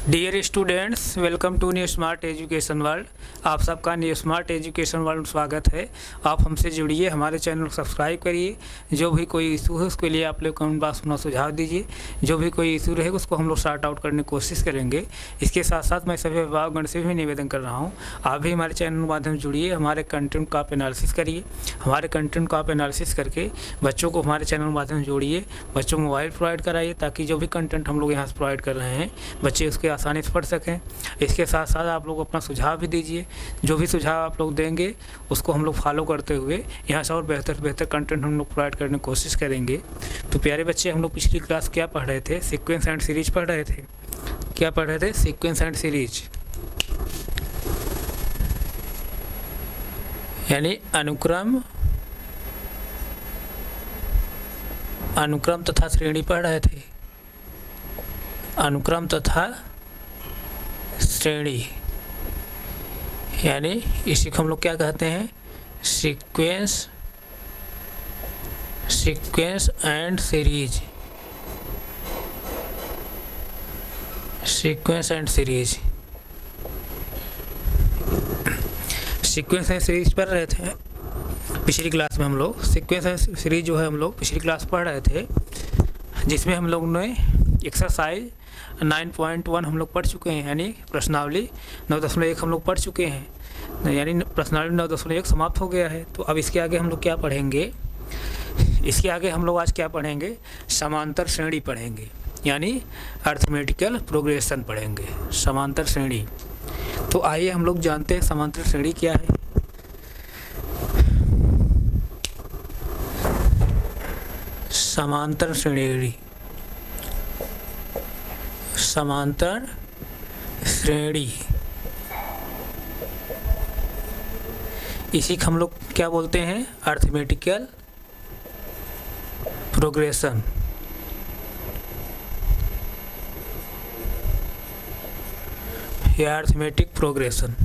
Dear students, welcome to New Smart Education World. आप सबका new Smart Education world में स्वागत है। आप हमसे जुड़िए, हमारे चैनल को सब्सक्राइब करिए। जो भी कोई इशू है उसके लिए आप लोग कमेंट बॉक्स में सुझाव दीजिए। जो भी कोई इशू रहेगा उसको हम लोग सॉर्ट आउट करने की कोशिश करेंगे। इसके साथ साथ मैं सभी अभिभावकगण से भी निवेदन कर रहा हूँ, आप भी हमारे चैनल के माध्यम से जुड़िए, हमारे कंटेंट का आप एनालिसिस करिए। हमारे कंटेंट को आप एनालिसिस करके बच्चों को हमारे चैनल के माध्यम से जोड़िए, बच्चों को मोबाइल प्रोवाइड कराइए ताकि जो भी कंटेंट हम लोग यहाँ से प्रोवाइड कर रहे हैं बच्चे उसके आसानी से पढ़ सकें। इसके साथ साथ आप लोग अपना सुझाव भी दीजिए। जो भी सुझाव आप लोग देंगे उसको हम लोग फॉलो करते हुए यहाँ से और बेहतर कंटेंट हम लोग प्रोवाइड करने की कोशिश करेंगे। तो प्यारे बच्चे, हम लोग पिछली क्लास क्या पढ़ रहे थे? सीक्वेंस एंड सीरीज पढ़ रहे थे। क्या पढ़ रहे थे? सीक्वेंस एंड सीरीज, यानी अनुक्रम तथा श्रेणी पढ़ रहे थे। अनुक्रम तथा श्रेणी, यानी इसी को हम लोग क्या कहते हैं? Sequence and series. Sequence and series, sequence and series पढ़ रहे थे पिछली क्लास में। हम लोग सीक्वेंस एंड सीरीज जो है हम लोग पिछली क्लास पढ़ रहे थे, जिसमें हम लोग ने एक्सरसाइज 9.1 हम लोग पढ़ चुके हैं, यानी प्रश्नावली 9.1 हम लोग पढ़ चुके हैं, यानी प्रश्नावली 9.1 समाप्त हो गया है। तो अब इसके आगे हम लोग क्या पढ़ेंगे? इसके आगे हम लोग आज क्या पढ़ेंगे? समांतर श्रेणी पढ़ेंगे, यानी अर्थमेटिकल प्रोग्रेशन पढ़ेंगे, समांतर श्रेणी। तो आइए हम लोग जानते हैं समांतर श्रेणी क्या है। समांतर श्रेणी, समांतर श्रेणी, इसी को हम लोग क्या बोलते हैं? Arithmetical progression. या अर्थमेटिक प्रोग्रेशन।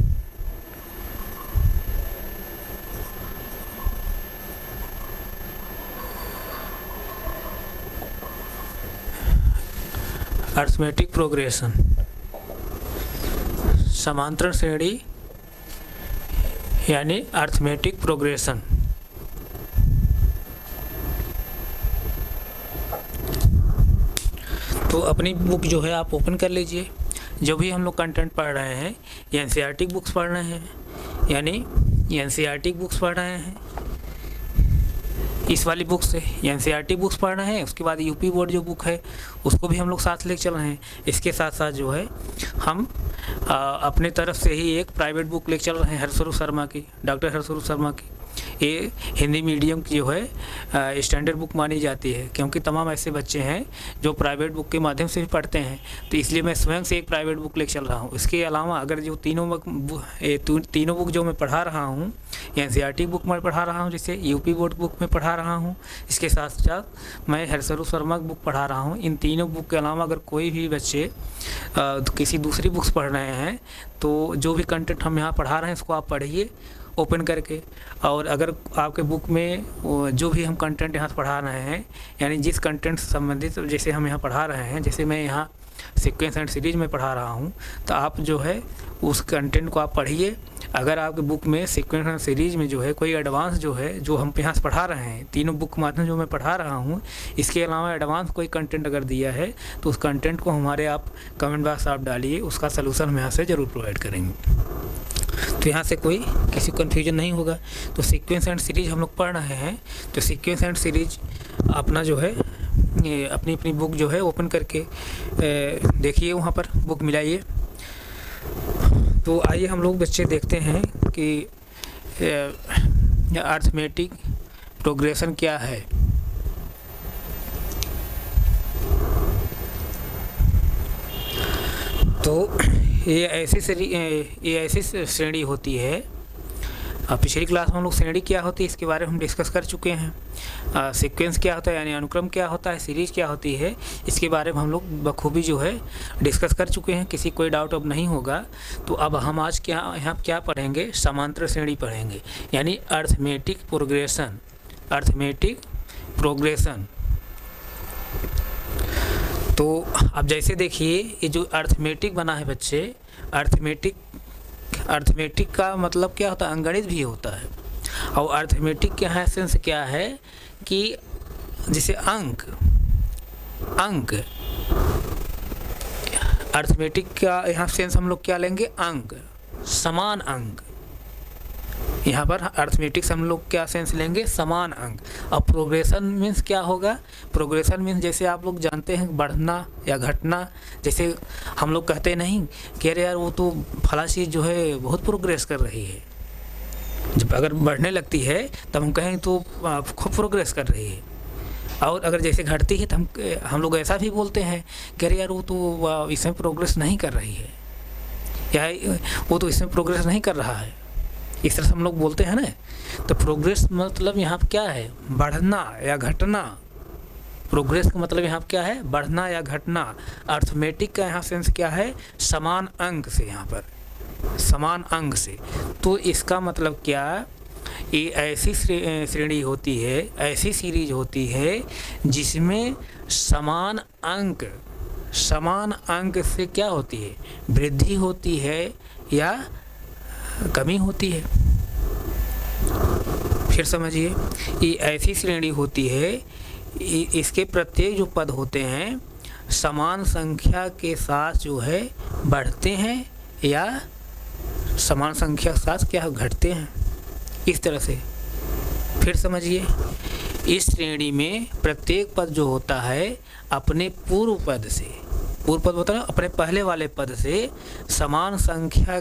अर्थमेटिक प्रोग्रेशन, समांतर श्रेणी यानी अर्थमेटिक प्रोग्रेशन। तो अपनी बुक जो है आप ओपन कर लीजिए। जो भी हम लोग कंटेंट पढ़ रहे हैं, एनसीईआरटी बुक्स पढ़ रहे हैं, यानी एनसीईआरटी बुक्स पढ़ रहे हैं। इस वाली बुक से एनसीईआरटी बुक्स पढ़ रहे हैं। उसके बाद यूपी बोर्ड जो बुक है उसको भी हम लोग साथ लेके चल रहे हैं। इसके साथ साथ जो है हम अपने तरफ से ही एक प्राइवेट बुक लेके चल रहे हैं, हरस्वरूप शर्मा की, डॉक्टर हरस्वरूप शर्मा की। ये हिंदी मीडियम की जो है स्टैंडर्ड बुक मानी जाती है, क्योंकि तमाम ऐसे बच्चे हैं जो प्राइवेट बुक के माध्यम से भी पढ़ते हैं। तो इसलिए मैं स्वयं से एक प्राइवेट बुक लेके चल रहा हूँ। इसके अलावा अगर जो तीनों बुक जो मैं पढ़ा रहा हूँ, एनसीईआरटी बुक में पढ़ा रहा हूँ, जैसे यूपी बोर्ड बुक में पढ़ा रहा हूँ, इसके साथ साथ मैं हरस्वरूप शर्मा की बुक पढ़ा रहा हूँ। इन तीनों बुक के अलावा अगर कोई भी बच्चे किसी दूसरी बुक्स पढ़ रहे हैं तो जो भी कंटेंट हम यहाँ पढ़ा रहे हैं उसको आप पढ़िए ओपन करके। और अगर आपके बुक में जो भी हम कंटेंट यहाँ से पढ़ा रहे हैं, यानी जिस कंटेंट से संबंधित जैसे हम यहाँ पढ़ा रहे हैं, जैसे मैं यहाँ सीक्वेंस एंड सीरीज में पढ़ा रहा हूँ, तो आप जो है उस कंटेंट को आप पढ़िए। अगर आपके बुक में सीक्वेंस एंड सीरीज में जो है कोई एडवांस जो है जो हम यहाँ से पढ़ा रहे हैं, तीनों बुक माध्यम जो मैं पढ़ा रहा हूँ, इसके अलावा एडवांस कोई कंटेंट अगर दिया है तो उस कंटेंट को हमारे आप कमेंट बॉक्स आप डालिए, उसका सलूशन हम यहाँ से ज़रूर प्रोवाइड करेंगे। तो यहाँ से कोई किसी को कन्फ्यूजन नहीं होगा। तो सीक्वेंस एंड सीरीज हम लोग पढ़ रहे हैं, तो सीक्वेंस एंड सीरीज अपना जो है अपनी अपनी बुक जो है ओपन करके देखिए, वहाँ पर बुक मिलाइए। तो आइए हम लोग बच्चे देखते हैं कि अर्थमेटिक प्रोग्रेशन क्या है। तो ये ऐसी श्रेणी होती है। पिछली क्लास में हम लोग श्रेणी क्या होती है इसके बारे में हम डिस्कस कर चुके हैं। सीक्वेंस क्या होता है यानी अनुक्रम क्या होता है, सीरीज क्या होती है, इसके बारे में हम लोग बखूबी जो है डिस्कस कर चुके हैं। किसी कोई डाउट अब नहीं होगा। तो अब हम आज यहाँ क्या पढ़ेंगे? समांतर श्रेणी पढ़ेंगे, यानी अर्थमेटिक प्रोग्रेशन। तो अब जैसे देखिए ये जो अर्थमेटिक बना है बच्चे, अर्थमेटिक का मतलब क्या होता है, अंगणित भी होता है। और अर्थमेटिक के यहाँ सेंस क्या है कि जैसे अंक अर्थमेटिक का यहाँ सेंस हम लोग क्या लेंगे, अंक, समान अंक। यहाँ पर अर्थमेटिक से हम लोग क्या सेंस लेंगे, समान अंक। अब प्रोग्रेशन मीन्स क्या होगा, प्रोग्रेशन मीन्स जैसे आप लोग जानते हैं बढ़ना या घटना। जैसे हम लोग कहते नहीं कि अरे यार वो तो फला चीज़ जो है बहुत प्रोग्रेस कर रही है, जब अगर बढ़ने लगती है तब हम कहें तो खूब प्रोग्रेस कर रही है। और अगर जैसे घटती है तो हम लोग ऐसा भी बोलते हैं कि अरे यार वो तो इसमें प्रोग्रेस नहीं कर रही है, या वो तो इसमें प्रोग्रेस नहीं कर रहा है, इस तरह से हम लोग बोलते हैं ना। तो प्रोग्रेस मतलब यहाँ क्या है, बढ़ना या घटना। प्रोग्रेस का मतलब यहाँ क्या है, बढ़ना या घटना। अर्थमेटिक का यहाँ सेंस क्या है, समान अंक से, यहाँ पर समान अंक से। तो इसका मतलब क्या, ये ऐसी श्रेणी होती है, ऐसी सीरीज होती है जिसमें समान अंक से क्या होती है, वृद्धि होती है या कमी होती है। फिर समझिए, ये ऐसी श्रेणी होती है, इसके प्रत्येक जो पद होते हैं समान संख्या के साथ जो है बढ़ते हैं या समान संख्या के साथ क्या घटते हैं, इस तरह से। फिर समझिए, इस श्रेणी में प्रत्येक पद जो होता है अपने पूर्व पद होता है अपने पहले वाले पद से समान संख्या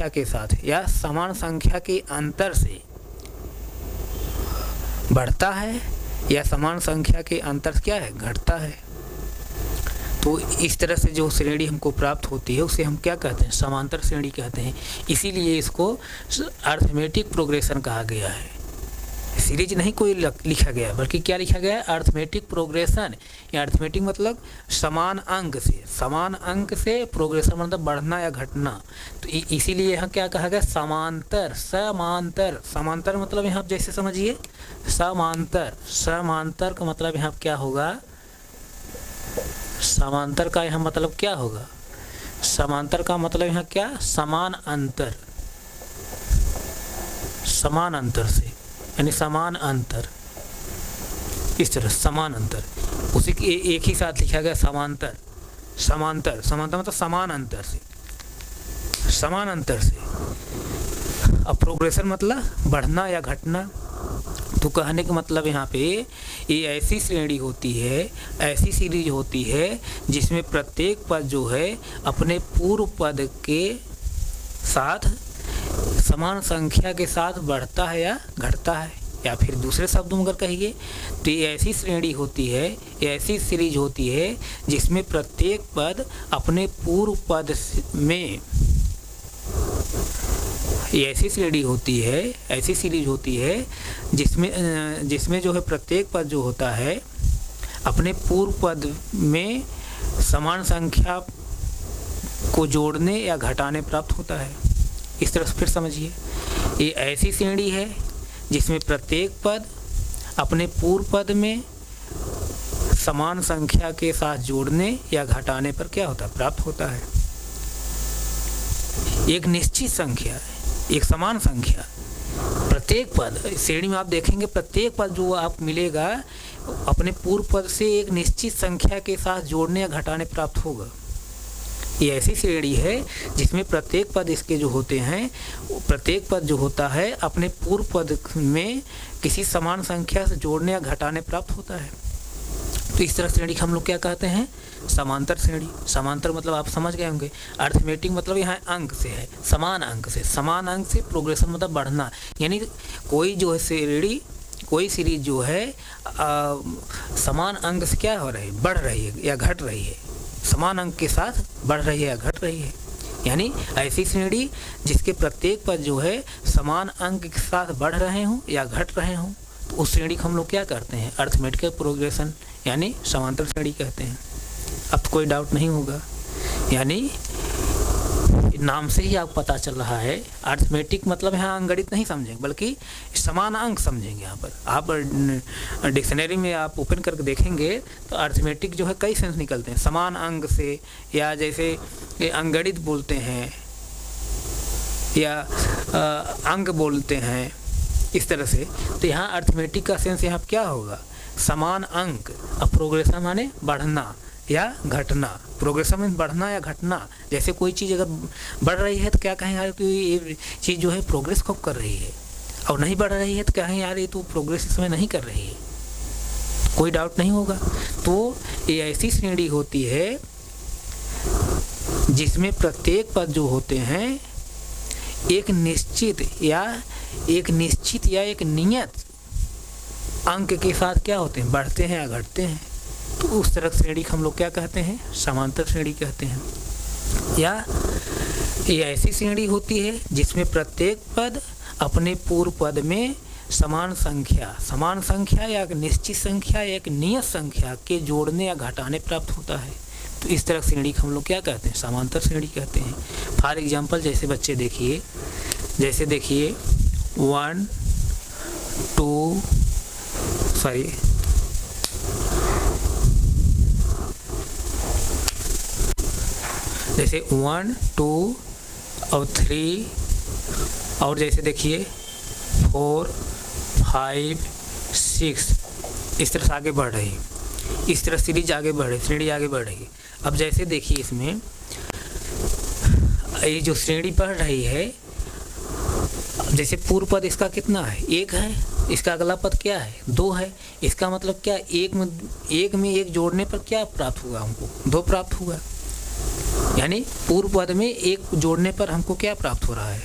के साथ या समान संख्या के अंतर से बढ़ता है या समान संख्या के अंतर से क्या है, घटता है। तो इस तरह से जो श्रेणी हमको प्राप्त होती है उसे हम क्या कहते हैं, समांतर श्रेणी कहते हैं। इसीलिए इसको अर्थमेटिक प्रोग्रेशन कहा गया है। सीरीज नहीं कोई लिखा गया, बल्कि क्या लिखा गया है, अर्थमेटिक प्रोग्रेशन। या अर्थमेटिक मतलब समान अंक से प्रोग्रेशन मतलब बढ़ना या घटना। तो इसीलिए यहाँ क्या कहा गया, समांतर मतलब यहाँ जैसे समझिए समांतर का मतलब यहाँ क्या होगा, समांतर का यहाँ मतलब क्या होगा, समांतर का मतलब यहाँ क्या, समान अंतर से, यानी समान अंतर। इस तरह समान अंतर उसी के एक ही साथ लिखा गया, समांतर मतलब समान अंतर से। अब प्रोग्रेशन मतलब बढ़ना या घटना। तो कहने का मतलब यहाँ पे ये ऐसी श्रेणी होती है, ऐसी सीरीज होती है जिसमें प्रत्येक पद जो है अपने पूर्व पद के साथ समान संख्या के साथ बढ़ता है या घटता है। या फिर दूसरे शब्दों में अगर कहिए तो ये ऐसी श्रेणी होती है, ये ऐसी सीरीज होती है जिसमें प्रत्येक पद अपने पूर्व पद में, ये ऐसी श्रेणी होती है, ऐसी सीरीज होती है जिसमें जो है प्रत्येक पद जो होता है अपने पूर्व पद में समान संख्या को जोड़ने या घटाने प्राप्त होता है। इस तरह से फिर समझिए, ये ऐसी श्रेणी है जिसमें प्रत्येक पद अपने पूर्व पद में समान संख्या के साथ जोड़ने या घटाने पर क्या होता है, प्राप्त होता है। एक निश्चित संख्या, एक समान संख्या, प्रत्येक पद श्रेणी में आप देखेंगे प्रत्येक पद जो आप मिलेगा अपने पूर्व पद से एक निश्चित संख्या के साथ जोड़ने या घटाने प्राप्त होगा। ये ऐसी श्रेणी है जिसमें प्रत्येक पद इसके जो होते हैं, प्रत्येक पद जो होता है अपने पूर्व पद में किसी समान संख्या से जोड़ने या घटाने प्राप्त होता है। तो इस तरह श्रेणी हम लोग क्या कहते हैं, समांतर श्रेणी। समांतर मतलब आप समझ गए होंगे। अर्थमेटिक मतलब यहाँ अंक से है, समान अंक से प्रोग्रेशन मतलब बढ़ना, यानी कोई जो है श्रेणी, कोई सीरीज जो है समान अंक से क्या हो रही है, बढ़ रही है या घट रही है, समान अंक के साथ बढ़ रही है या घट रही है। यानी ऐसी श्रेणी जिसके प्रत्येक पद जो है समान अंक के साथ बढ़ रहे हों या घट रहे हों, तो उस श्रेणी को हम लोग क्या करते हैं, अर्थमेटिक प्रोग्रेशन यानी समांतर श्रेणी कहते हैं। अब तो कोई डाउट नहीं होगा। यानी नाम से ही आपको पता चल रहा है, अर्थमेटिक मतलब यहाँ अंकगणित नहीं समझेंगे बल्कि समान अंक समझेंगे। यहाँ पर आप डिक्शनरी में आप ओपन करके देखेंगे तो अर्थमेटिक जो है कई सेंस निकलते हैं, समान अंक से, या जैसे अंकगणित बोलते हैं या अंक बोलते हैं, इस तरह से। तो यहाँ अर्थमेटिक का सेंस यहाँ क्या होगा, समान अंक। अब प्रोग्रेशन माने बढ़ना या घटना, प्रोग्रेशन मीन्स बढ़ना या घटना। जैसे कोई चीज़ अगर बढ़ रही है तो क्या कहें यार कि ये चीज़ जो है प्रोग्रेस खूब कर रही है, और नहीं बढ़ रही है तो कहें यार ये तो प्रोग्रेस इसमें नहीं कर रही है, कोई डाउट नहीं होगा। तो ये ऐसी श्रेणी होती है जिसमें प्रत्येक पद जो होते हैं एक निश्चित या एक नियत अंक के साथ क्या होते हैं, बढ़ते हैं या घटते हैं। तो उस तरह श्रेणी को हम लोग क्या कहते हैं, समांतर श्रेणी कहते हैं। या ये ऐसी श्रेणी होती है जिसमें प्रत्येक पद अपने पूर्व पद में समान संख्या या एक निश्चित संख्या या एक नियत संख्या के जोड़ने या घटाने प्राप्त होता है। तो इस तरह श्रेणी को हम लोग क्या कहते हैं, समांतर श्रेणी कहते हैं। फॉर एग्जाम्पल जैसे बच्चे देखिए, 1 2 जैसे 1 2 और 3, और जैसे देखिए 4 5 6, इस तरह से आगे बढ़ रही है, इस तरह सीरीज आगे बढ़ रही, श्रेणी आगे बढ़ रही है। अब जैसे देखिए इसमें ये जो श्रेणी बढ़ रही है, जैसे पूर्व पद इसका कितना है, 1 है, इसका अगला पद क्या है, 2 है। इसका मतलब क्या, एक में एक जोड़ने पर क्या प्राप्त हुआ, हमको 2 प्राप्त हुआ। यानी पूर्व पद में 1 जोड़ने पर हमको क्या प्राप्त हो रहा है,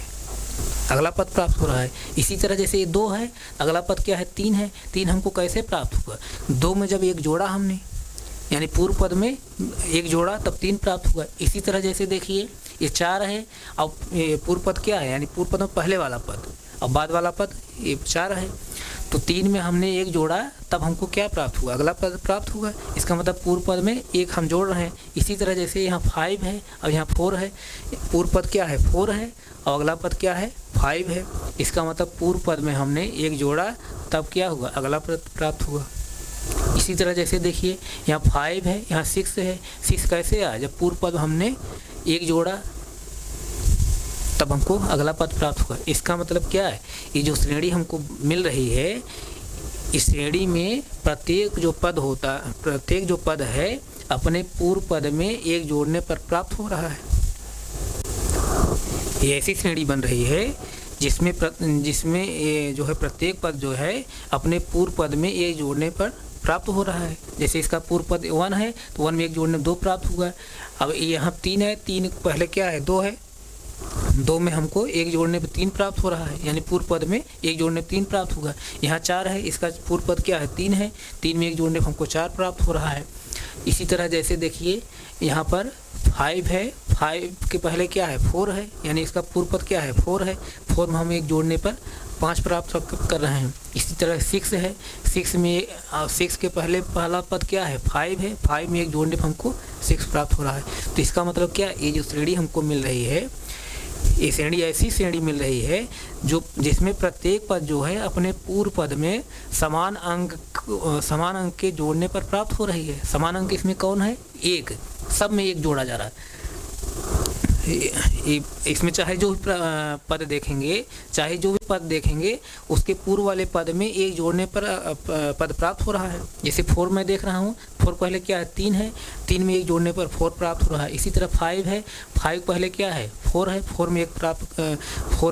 अगला पद प्राप्त हो रहा है। इसी तरह जैसे ये 2 है, अगला पद क्या है, 3 है। 3 हमको कैसे प्राप्त हुआ, 2 में जब 1 जोड़ा हमने, यानी पूर्व पद में 1 जोड़ा तब 3 प्राप्त हुआ। इसी तरह जैसे देखिए ये 4 है, और ये पूर्व पद क्या है, यानी पूर्व पद में पहले वाला पद और बाद वाला पद ये 4 है। तो 3 में हमने 1 जोड़ा तब हमको क्या प्राप्त हुआ, अगला पद प्राप्त हुआ। इसका मतलब पूर्व पद में 1 हम जोड़ रहे हैं। इसी तरह जैसे यहाँ 5 है और यहाँ 4 है, पूर्व पद क्या है, 4 है, और अगला पद क्या है, 5 है। इसका मतलब पूर्व पद में हमने 1 जोड़ा तब क्या हुआ, अगला पद प्राप्त हुआ। इसी तरह जैसे देखिए यहाँ 5 है, यहाँ 6 है। 6 कैसे आया, जब पूर्व पद हमने 1 जोड़ा तब हमको अगला पद प्राप्त हुआ। इसका मतलब क्या है, ये जो श्रेणी हमको मिल रही है, इस श्रेणी में प्रत्येक जो पद है अपने पूर्व पद में 1 जोड़ने पर प्राप्त हो रहा है। ये ऐसी श्रेणी बन रही है जिसमें ये जो है प्रत्येक पद जो है अपने पूर्व पद में 1 जोड़ने पर प्राप्त हो रहा है। जैसे इसका पूर्व पद 1 है तो 1 में 1 जोड़ने 2 प्राप्त हुआ। अब यहाँ 3 है, 3 पहले क्या है, 2 है, 2 में हमको 1 जोड़ने पर 3 प्राप्त हो रहा है, यानी पूर्व पद में 1 जोड़ने पर 3 प्राप्त होगा। यहाँ 4 है, इसका पूर्व पद क्या है, 3 है, 3 में 1 जोड़ने पर हमको 4 प्राप्त हो रहा है। इसी तरह जैसे देखिए यहाँ पर 5 है, 5 के पहले क्या है, 4 है, यानी इसका पूर्व पद क्या है, 4 है, 4 में हम 1 जोड़ने पर 5 प्राप्त कर रहे हैं। इसी तरह 6 है, 6 के पहला पद क्या है, 5 है, 5 में 1 जोड़ने पर हमको 6 प्राप्त हो रहा है। तो इसका मतलब क्या, ये जो श्रेणी हमको मिल रही है, ये श्रेणी ऐसी श्रेणी मिल रही है जिसमें प्रत्येक पद जो है अपने पूर्व पद में समान अंक के जोड़ने पर प्राप्त हो रही है। समान अंक इसमें कौन है, 1, सब में 1 जोड़ा जा रहा है। इसमें चाहे जो पद देखेंगे उसके पूर्व वाले पद में 1 जोड़ने पर पद प्राप्त हो रहा है। जैसे 4 में देख रहा हूँ, 4 पहले क्या है, 3 है, 3 में 1 जोड़ने पर 4 प्राप्त हो रहा है। इसी तरह 5 है, 5 पहले क्या है, 4 है, 4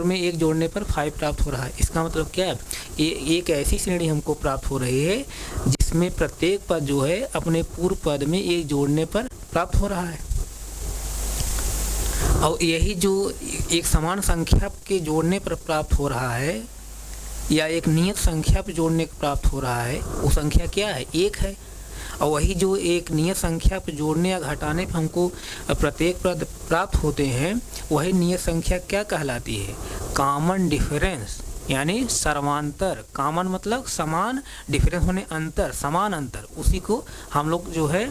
में 1 जोड़ने पर 5 प्राप्त हो रहा है। इसका मतलब क्या है, ये एक ऐसी श्रेणी हमको प्राप्त हो रही है जिसमें प्रत्येक पद जो है अपने पूर्व पद में 1 जोड़ने पर प्राप्त हो रहा है। और यही जो एक समान संख्या के जोड़ने पर प्राप्त हो रहा है या एक नियत संख्या पर जोड़ने पर प्राप्त हो रहा है, वो संख्या क्या है, 1 है। और वही जो एक नियत संख्या पर जोड़ने या घटाने पर हमको प्रत्येक पद प्राप्त होते हैं, वही नियत संख्या क्या कहलाती है, कॉमन डिफरेंस, यानी सर्वांतर। कॉमन मतलब समान, डिफरेंस होने अंतर, समान अंतर, उसी को हम लोग जो है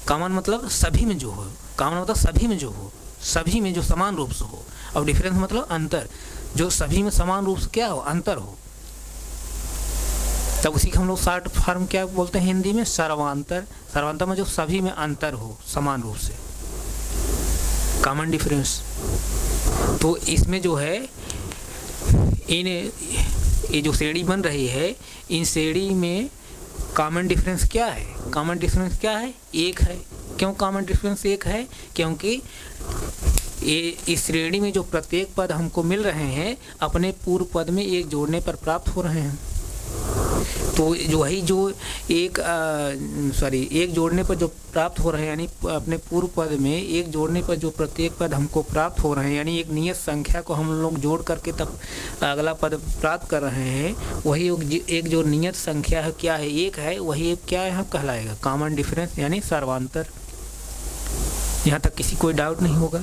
कॉमन मतलब सभी में जो हो, कॉमन मतलब सभी में जो हो, सभी में जो समान रूप से हो। और डिफरेंस मतलब अंतर, जो सभी में समान रूप से क्या हो, अंतर हो, तब उसी को हम लोग शॉर्ट फॉर्म क्या बोलते हैं हिंदी में, सर्वांतर। सर्वांतर में जो सभी में अंतर हो समान रूप से, कॉमन डिफरेंस। तो इसमें जो है ये जो श्रेणी बन रही है, इन श्रेणी में कॉमन डिफरेंस क्या है, कॉमन डिफरेंस क्या है, एक है। क्यों कॉमन डिफरेंस एक है, क्योंकि ये इस श्रेणी में जो प्रत्येक पद हमको मिल रहे हैं अपने पूर्व पद में एक जोड़ने पर प्राप्त हो रहे हैं। तो वही जो एक जोड़ने पर जो प्राप्त हो रहे हैं, यानी अपने पूर्व पद में एक जोड़ने पर जो प्रत्येक पद हमको प्राप्त हो रहे हैं, यानी एक नियत संख्या को हम लोग जोड़ करके तब अगला पद प्राप्त कर रहे हैं, वही एक जो नियत संख्या है क्या है, एक है, वही एक क्या है कहलाएगा, कॉमन डिफरेंस यानी सर्वांतर। यहाँ तक किसी कोई डाउट नहीं होगा।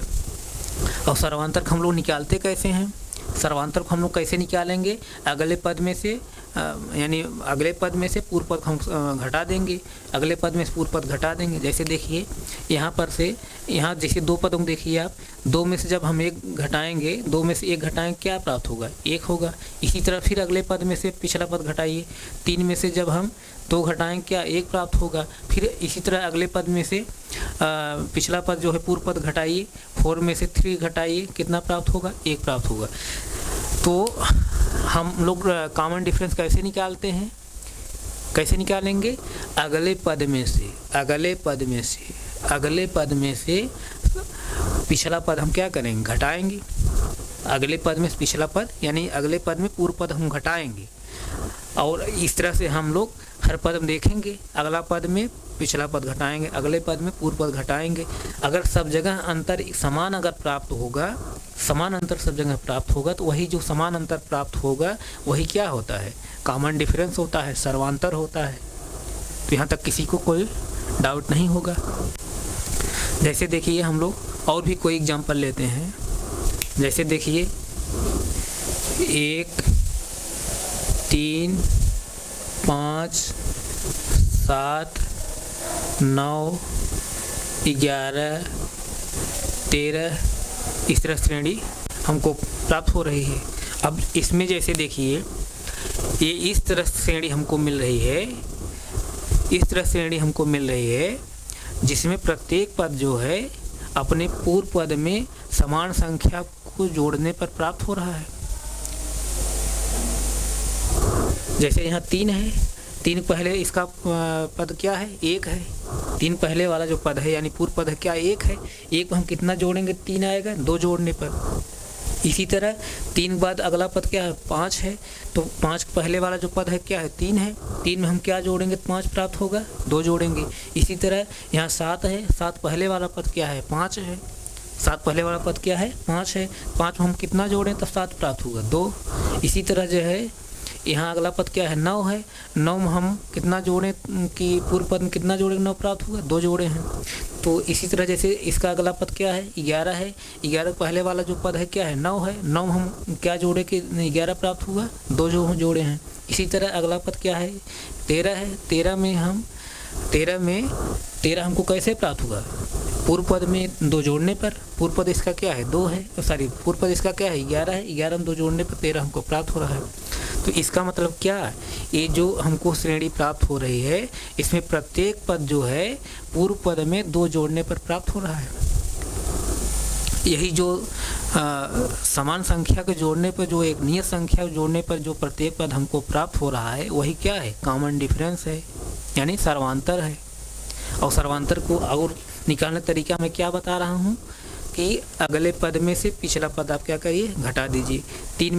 और सर्वांतर को हम लोग निकालते कैसे हैं, सर्वांतर को हम लोग कैसे निकालेंगे, अगले पद में से यानी अगले पद में से पूर्व पद हम घटा देंगे, अगले पद में से पूर्व पद घटा देंगे। जैसे देखिए यहाँ पर से यहाँ जैसे दो पदों को देखिए आप, दो में से जब हम एक घटाएंगे, दो में से एक घटाएंगे क्या प्राप्त होगा, एक होगा। इसी तरह फिर अगले पद में से पिछला पद घटाइए, तीन में से जब हम दो घटाएंगे क्या एक प्राप्त होगा। फिर इसी तरह अगले पद में से पिछला पद जो है पूर्व पद घटाइए, 4 में से 3 घटाइए, कितना प्राप्त होगा, एक प्राप्त होगा। तो हम लोग कॉमन डिफरेंस कैसे निकालते हैं, कैसे निकालेंगे, अगले पद में से पिछला पद हम क्या करेंगे, घटाएंगे। अगले पद में पिछला पद यानी अगले पद में पूर्व पद हम घटाएंगे, और इस तरह से हम लोग हर पद में देखेंगे, अगला पद में पिछला पद घटाएंगे, अगले पद में पूर्व पद घटाएंगे। अगर सब जगह अंतर समान अगर प्राप्त होगा, समान अंतर सब जगह प्राप्त होगा, तो वही जो समान अंतर प्राप्त होगा वही क्या होता है, कॉमन डिफरेंस होता है, सर्वांतर होता है। तो यहाँ तक किसी को कोई डाउट नहीं होगा। जैसे देखिए हम लोग और भी कोई एग्जांपल लेते हैं। जैसे देखिए 1 3 5 7 9 11 13 इस तरह श्रेणी हमको प्राप्त हो रही है। अब इसमें जैसे देखिए ये इस तरह श्रेणी हमको मिल रही है, इस तरह श्रेणी हमको मिल रही है जिसमें प्रत्येक पद जो है अपने पूर्व पद में समान संख्या को जोड़ने पर प्राप्त हो रहा है। जैसे यहाँ 3 है, 3 पहले इसका पद क्या है, 1 है। 3 पहले वाला जो पद है यानी पूर्व पद है क्या, 1 है। 1 हम कितना जोड़ेंगे, 3 आएगा 2 जोड़ने पर। इसी तरह 3 बाद अगला पद क्या है, 5 है। तो 5 पहले वाला जो पद है क्या है, 3 है। 3 में हम क्या जोड़ेंगे, 5 प्राप्त होगा, 2 जोड़ेंगे। इसी तरह यहाँ 7 है, 7 पहले वाला पद क्या है, 5 है। 7 पहले वाला पद क्या है, 5 है। 5 में हम कितना जोड़ें तब 7 प्राप्त होगा, 2। इसी तरह जो है यहाँ अगला पद क्या है, 9 है। 9 में हम कितना जोड़ें कि पूर्व पद में कितना जोड़ेंगे, 9 प्राप्त होगा, 2 जोड़े हैं। तो इसी तरह जैसे इसका अगला पद क्या है, 11 है। 11 पहले वाला जो पद है क्या है, 9 है। 9 में हम क्या जोड़े कि 11 प्राप्त हुआ, 2 जो जोड़े हैं। इसी तरह अगला पद क्या है, 13 है। 13 हमको कैसे प्राप्त हुआ, पूर्व पद में 2 जोड़ने पर। पूर्व पद इसका क्या है, 2 है, पूर्व पद इसका क्या है, 11 है। 11 में 2 जोड़ने पर 13 हमको प्राप्त हो रहा है। तो इसका मतलब क्या है, ये जो हमको श्रेणी प्राप्त हो रही है इसमें प्रत्येक पद जो है पूर्व पद में 2 जोड़ने पर प्राप्त हो रहा है। यही जो समान संख्या के जोड़ने पर, जो एक नियत संख्या के जोड़ने पर जो प्रत्येक पद हमको प्राप्त हो रहा है वही क्या है, कॉमन डिफरेंस है, यानी सर्वांतर है। और सर्वांतर को और निकालने तरीका मैं क्या बता रहा हूँ कि अगले पद में से पिछला पद आप क्या करिए, घटा दीजिए। 3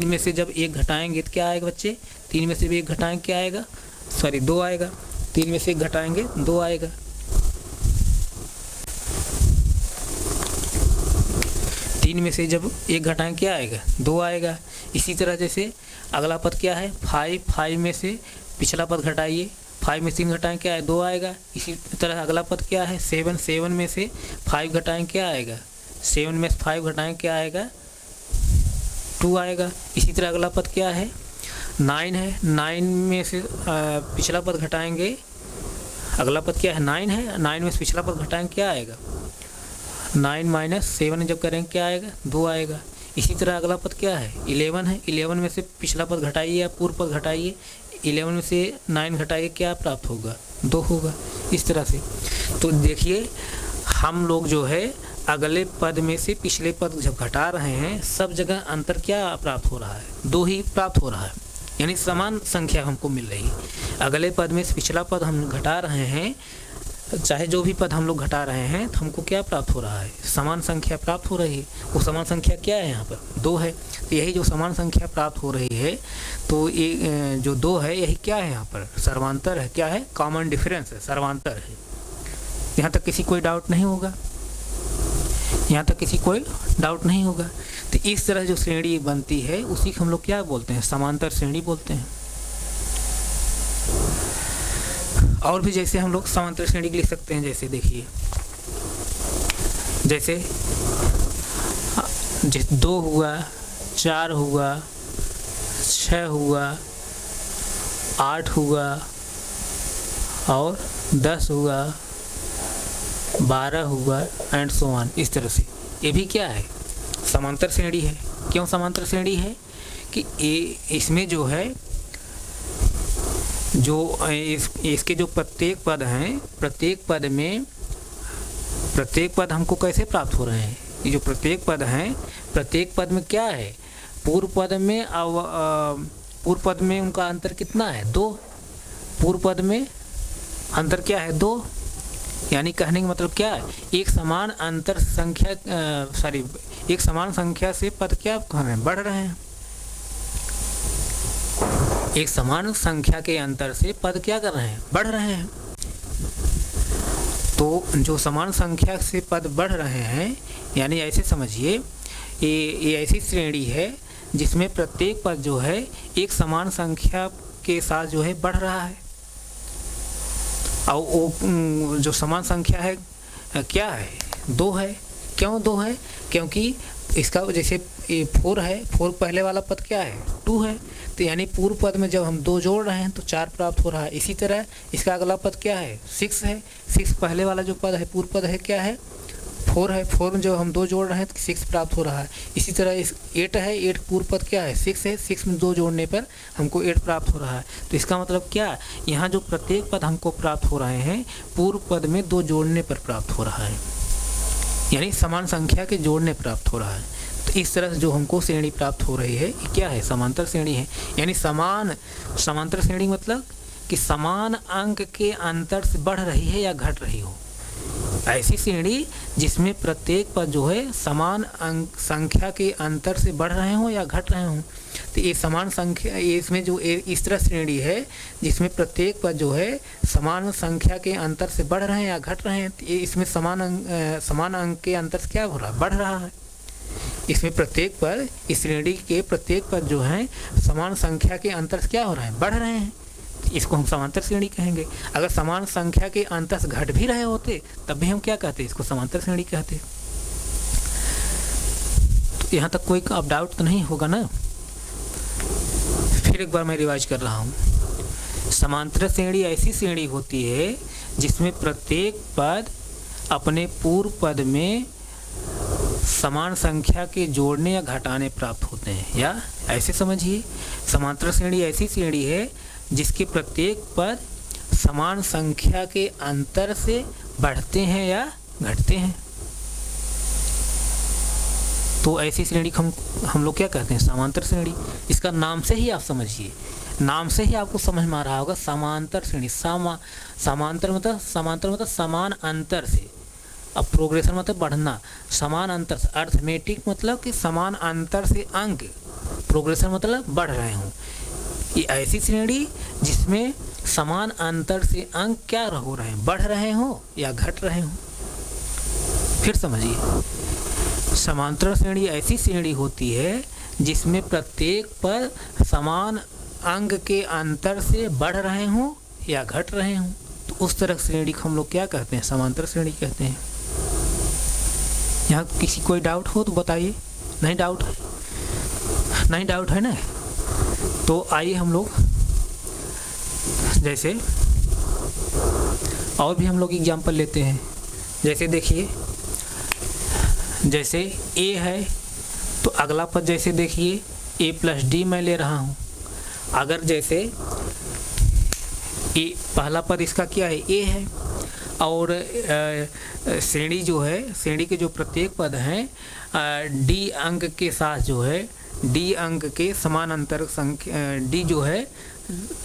में से जब 1 घटाएंगे तो क्या आएगा बच्चे, 3 में से भी 1 घटाएंगे क्या आएगा, 2 आएगा। 3 में से 1 घटाएंगे 2 आएगा। तीन में से जब 1 घटाएंगे क्या आएगा, 2 आएगा। इसी तरह जैसे अगला पद क्या है, 5 में से पिछला पद घटाइए, 5 में 3 घटाएं क्या है, 2 आएगा। इसी तरह अगला पद क्या है, 7 में से 5 घटाएं क्या आएगा, 7 में से 5 घटाएं क्या आएगा, 2 आएगा। इसी तरह अगला पद क्या है, 9 है। 9 में से पिछला पद घटाएंगे, अगला पद क्या है, 9 है। 9 में से पिछला पद घटाएंगे क्या आएगा, 9 माइनस 7 जब करेंगे क्या आएगा, 2 आएगा। इसी तरह अगला पद क्या है, 11 है। 11 में से पिछला पद घटाइए या पूर्व पद घटाइए, 11 में से 9 घटाइए, क्या प्राप्त होगा, 2 होगा। इस तरह से तो देखिए हम लोग जो है अगले पद में से पिछले पद जब घटा रहे हैं, सब जगह अंतर क्या प्राप्त हो रहा है, 2 ही प्राप्त हो रहा है, यानी समान संख्या हमको मिल रही है। अगले पद में से पिछला पद हम घटा रहे हैं, चाहे जो भी पद हम लोग घटा रहे हैं, तो हमको क्या प्राप्त हो रहा है, समान संख्या प्राप्त हो रही है। वो समान संख्या क्या है, यहाँ पर 2 है। तो यही जो समान संख्या प्राप्त हो रही है, तो ये जो 2 है यही क्या है, यहाँ पर सर्वांतर है। क्या है, कॉमन डिफरेंस है, सर्वांतर है। यहाँ तक किसी कोई डाउट नहीं होगा, यहाँ तक किसी कोई डाउट नहीं होगा। तो इस तरह जो श्रेणी बनती है उसी को हम लोग क्या बोलते हैं, समांतर श्रेणी बोलते हैं। और भी जैसे हम लोग समांतर श्रेणी लिख सकते हैं, जैसे देखिए, जैसे 2 हुआ, 4 हुआ, 6 हुआ, 8 हुआ और 10 हुआ, 12 हुआ एंड सो ऑन। इस तरह से ये भी क्या है, समांतर श्रेणी है। क्यों समांतर श्रेणी है कि इसमें जो है जो इसके जो प्रत्येक पद हैं, प्रत्येक पद हमको कैसे प्राप्त हो रहे हैं, ये जो प्रत्येक पद हैं, प्रत्येक पद में क्या है, पूर्व पद में उनका अंतर कितना है, 2। पूर्व पद में अंतर क्या है, 2। यानी कहने का मतलब क्या है, एक समान संख्या से पद क्या कर रहे हैं, बढ़ रहे हैं। एक समान संख्या के अंतर से पद क्या कर रहे हैं, बढ़ रहे हैं। तो जो समान संख्या से पद बढ़ रहे हैं, यानी ऐसे समझिए ये ऐसी श्रेणी है जिसमें प्रत्येक पद जो है एक समान संख्या के साथ जो है बढ़ रहा है। और वो जो समान संख्या है क्या है, 2 है। क्यों 2 है, क्योंकि इसका जैसे 4 है, 4 पहले वाला पद क्या है, 2 है। तो यानी पूर्व पद में जब हम 2 जोड़ रहे हैं तो 4 प्राप्त हो रहा है। इसी तरह इसका अगला पद क्या है, 6 है। 6 पहले वाला जो पद है, पूर्व पद है क्या है, 4 है। 4 में जब हम 2 जोड़ रहे हैं तो 6 प्राप्त हो रहा है। इसी तरह इस 8 है, 8 पूर्व पद क्या है, 6 है। 6 में 2 जोड़ने पर हमको 8 प्राप्त हो रहा है। तो इसका मतलब क्या, यहाँ जो प्रत्येक पद हमको प्राप्त हो रहे हैं, पूर्व पद में 2 जोड़ने पर प्राप्त हो रहा है, यानी समान संख्या के जोड़ने प्राप्त हो रहा है। तो इस तरह से जो हमको श्रेणी प्राप्त हो रही है, ये क्या है, समांतर श्रेणी है। यानी समांतर श्रेणी मतलब कि समान अंक के अंतर से बढ़ रही है या घट रही हो। ऐसी श्रेणी जिसमें प्रत्येक पद जो है समान अंक संख्या के अंतर से बढ़ रहे हो या घट रहे हो। तो ये समान संख्या, इसमें जो इस तरह श्रेणी है जिसमें प्रत्येक पद जो है समान संख्या के अंतर से बढ़ रहे हैं या घट रहे हैं। तो इसमें समान अंक के अंतर से क्या हो रहा है, बढ़ रहा है। इसमें प्रत्येक पद, इस श्रेणी के प्रत्येक पद जो हैं समान संख्या के अंतर से क्या हो रहे हैं, बढ़ रहे हैं। इसको हम समांतर श्रेणी कहेंगे। अगर समान संख्या के अंतर से घट भी रहे होते तब भी हम क्या कहते, इसको समांतर श्रेणी कहते। तो यहाँ तक कोई अब डाउट तो नहीं होगा ना। फिर एक बार मैं रिवाइज कर रहा हूँ। समांतर श्रेणी ऐसी श्रेणी होती है जिसमें प्रत्येक पद अपने पूर्व पद में समान संख्या के जोड़ने या घटाने प्राप्त होते हैं। या ऐसे समझिए, समांतर श्रेणी ऐसी श्रेणी है जिसके प्रत्येक पद समान संख्या के अंतर से बढ़ते हैं या घटते हैं। तो ऐसी श्रेणी को हम लोग क्या कहते हैं, समांतर श्रेणी। इसका नाम से ही आप समझिए, नाम से ही आपको समझ में आ रहा होगा समांतर श्रेणी। समांतर मतलब समान अंतर से। अब प्रोग्रेशन मतलब बढ़ना, समान अंतर से। अर्थमेटिक मतलब कि समान अंतर से अंक, प्रोग्रेशन मतलब बढ़ रहे हों। ये ऐसी श्रेणी जिसमें समान अंतर से अंक क्या हो रहे हैं, बढ़ रहे हों या घट रहे हों। फिर समझिए, समांतर श्रेणी ऐसी श्रेणी होती है जिसमें प्रत्येक पद समान अंक के अंतर से बढ़ रहे हों या घट रहे हों। तो उस तरह श्रेणी को हम लोग क्या कहते हैं, समांतर श्रेणी कहते हैं। यहाँ किसी कोई डाउट हो तो बताइए। नहीं डाउट है, नहीं डाउट है ना। तो आइए हम लोग जैसे और भी हम लोग एग्जाम्पल लेते हैं। जैसे देखिए जैसे a है तो अगला पद जैसे देखिए a प्लस डी मैं ले रहा हूँ। अगर जैसे ए पहला पद इसका क्या है, a है, और श्रेणी जो है, श्रेणी के जो प्रत्येक पद हैं d अंक के साथ जो है, d अंक के समान अंतर संख्या, d जो है